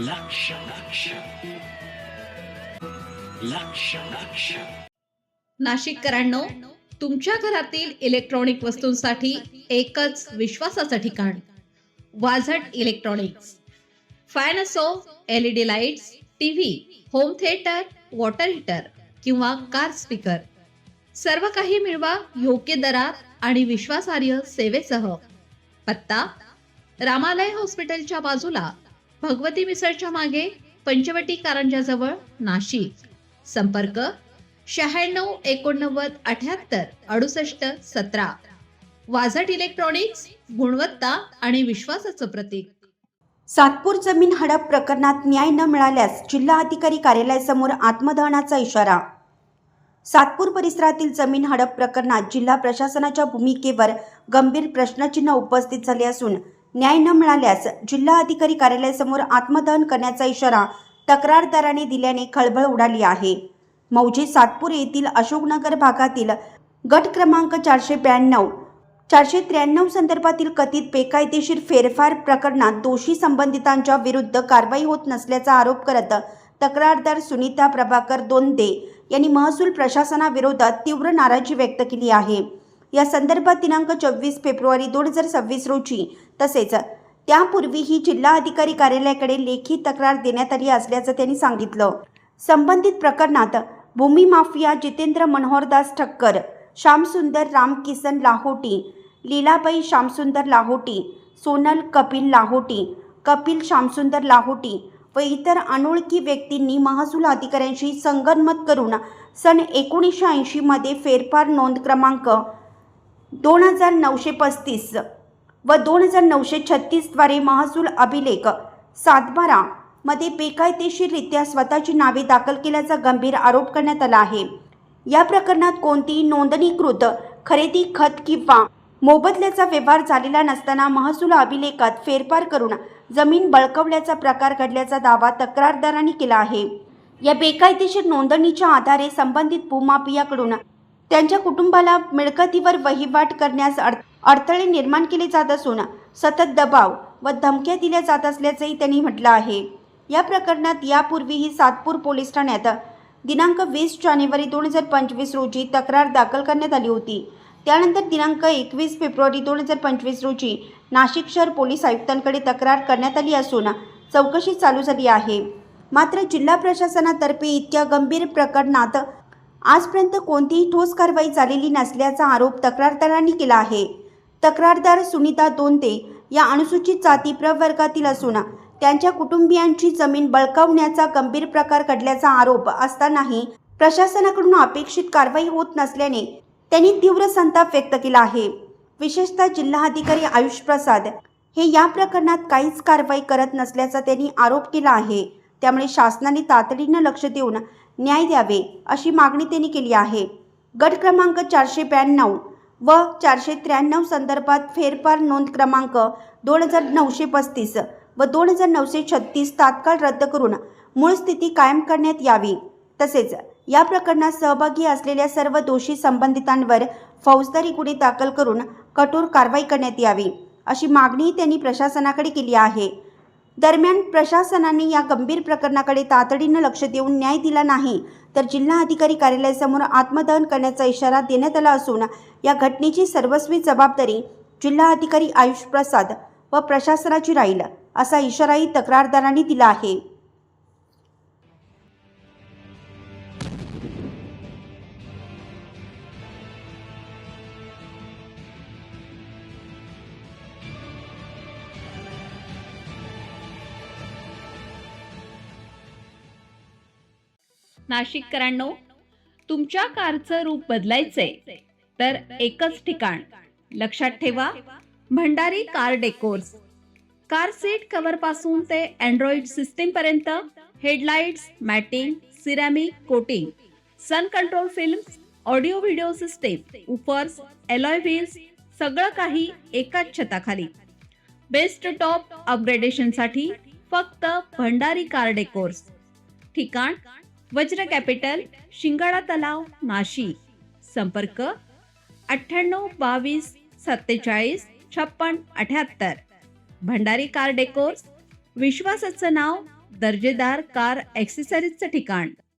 लक्ष लक्ष लक्ष लक्ष नाशिककरांनो, तुमच्या घरातील इलेक्ट्रॉनिक वस्तूंसाठी एकच विश्वासाचं ठिकाण वाझट इलेक्ट्रॉनिक्स. फॅन असो, LED lights, TV, home theatre, water heater किंवा कार स्पीकर, सर्व काही मिळवा योग्य दरात आणि विश्वासार्ह सेवेसह. पत्ता: रामालय हॉस्पिटलच्या बाजूला, भगवती मिसळच्या मागे, पंचवटी कारंजाजवळ, नाशिक. संपर्क: 96 89 78 68 17. वाझट इलेक्ट्रॉनिक्स, गुणवत्ता आणि विश्वासाचं प्रतीक. सातपूर जमीन हडप प्रकरणात न्याय न मिळाल्यास जिल्हा अधिकारी कार्यालयासमोर आत्मदहनाचा इशारा. सातपूर परिसरातील जमीन हडप प्रकरणात जिल्हा प्रशासनाच्या भूमिकेवर गंभीर प्रश्नचिन्ह उपस्थित झाले असून न्याय न मिळाल्यास जिल्हा अधिकारी कार्यालयासमोर आत्मदहन करण्याचा इशारा तक्रारदाराने दिल्याने खळबळ उडाली आहे. मौजे सातपूर येथील अशोकनगर भागातील गट क्रमांक 492, 493 संदर्भातील कथित बेकायदेशीर फेरफार प्रकरणात दोषी संबंधितांच्या विरुद्ध कारवाई होत नसल्याचा आरोप करत तक्रारदार सुनीता प्रभाकर दोंदे यांनी महसूल प्रशासनाविरोधात तीव्र नाराजी व्यक्त केली आहे. या संदर्भात दिनांक 24 फेब्रुवारी 2026 रोजी तसेच त्यापूर्वीही जिल्हा अधिकारी कार्यालयाकडे लेखी तक्रार देण्यात आली असल्याचं त्यांनी सांगितलं. संबंधित प्रकरणात भूमी माफिया जितेंद्र मनोहरदास ठक्कर, श्यामसुंदर रामकिसन लाहोटी, लीलाबाई श्यामसुंदर लाहोटी, सोनल कपिल लाहोटी, कपिल श्यामसुंदर लाहोटी व इतर अनोळखी व्यक्तींनी महसूल अधिकाऱ्यांशी संगनमत करून सन 1980 मध्ये फेरफार नोंद क्रमांक 2935 व 2936 द्वारे महसूल अभिलेख 7/12 मध्ये बेकायदेशीररित्या स्वतःची नावे दाखल केल्याचा गंभीर आरोप करण्यात आला आहे. या प्रकरणात कोणतीही नोंदणीकृत खरेदी, खत किंवा मोबदल्याचा व्यवहार झालेला नसताना महसूल अभिलेखात फेरफार करून जमीन बळकावल्याचा प्रकार घडल्याचा दावा तक्रारदारांनी केला आहे. या बेकायदेशीर नोंदणीच्या आधारे संबंधित भूमाफियाकडून त्यांच्या कुटुंबाला मिळकतीवर वहिवाट करण्यास अडथळे निर्माण केले जात असून सतत दबाव व धमक्या दिल्या जात असल्याचंही त्यांनी म्हटलं आहे. या प्रकरणात यापूर्वीही सातपूर पोलीस ठाण्यात दिनांक 20 जानेवारी 2025 रोजी तक्रार दाखल करण्यात आली होती. त्यानंतर दिनांक 21 फेब्रुवारी 2025 रोजी नाशिक शहर पोलीस आयुक्तांकडे तक्रार करण्यात आली असून चौकशी चालू झाली आहे. मात्र जिल्हा प्रशासनातर्फे इतक्या गंभीर प्रकरणात आजपर्यंत कोणतीही ठोस कारवाई झालेली नसल्याचा आरोप तक्रारदारांनी केला आहे. तक्रारदार सुनीता दोंदे या अनुसूचित जाती प्रवर्गातील असून त्यांच्या कुटुंबियांची जमीन बळकावण्याचा गंभीर प्रकार घडल्याचा आरोप असतानाही प्रशासनाकडून अपेक्षित कारवाई होत नसल्याने त्यांनी तीव्र संताप व्यक्त केला आहे. विशेषतः जिल्हाधिकारी आयुष प्रसाद हे या प्रकरणात काहीच कारवाई करत नसल्याचा त्यांनी आरोप केला आहे. त्यामुळे शासनाने तातडीनं लक्ष देऊन न्याय द्यावे अशी मागणी त्यांनी केली आहे. गट क्रमांक 492 व 493 संदर्भात फेरफार नोंद क्रमांक 2935 व 2936 तात्काळ रद्द करून मूळ स्थिती कायम करण्यात यावी. तसेच या प्रकरणात सहभागी असलेल्या सर्व दोषी संबंधितांवर फौजदारी गुन्हे दाखल करून कठोर कारवाई करण्यात यावी अशी मागणी त्यांनी प्रशासनाकडे केली आहे. दरम्यान प्रशासनाने या गंभीर प्रकरणाकडे तातडीनं लक्ष देऊन न्याय दिला नाही तर जिल्हा अधिकारी कार्यालयासमोर आत्मदहन करण्याचा इशारा देण्यात आला असून या घटनेची सर्वस्वी जबाबदारी जिल्हा अधिकारी आयुष प्रसाद व प्रशासनाची राहील असा इशाराही तक्रारदारांनी दिला आहे. नाशिककरांनो, तुमच्या कारचं रूप बदलायचंय तर एकच ठिकाण लक्षात ठेवा, Bhandari car decors. Car seat cover पासून ते अँड्रॉइड सिस्टीम पर्यंत, headlights, matting, ceramic coating, sun control films, audio video system, woofers, alloy wheels, सगळं काही एकाच छताखाली. बेस्ट टॉप अपग्रेडेशनसाठी फक्त भंडारी कार डेकोर्स. ठिकाण: वज्र कॅपिटल, शिंगाडा तलाव, नाशिक. संपर्क: 98 22 47 56 78. भंडारी कार डेकोर्स, विश्वासाचं नाव, दर्जेदार कार ॲक्सेसरीजचं ठिकाण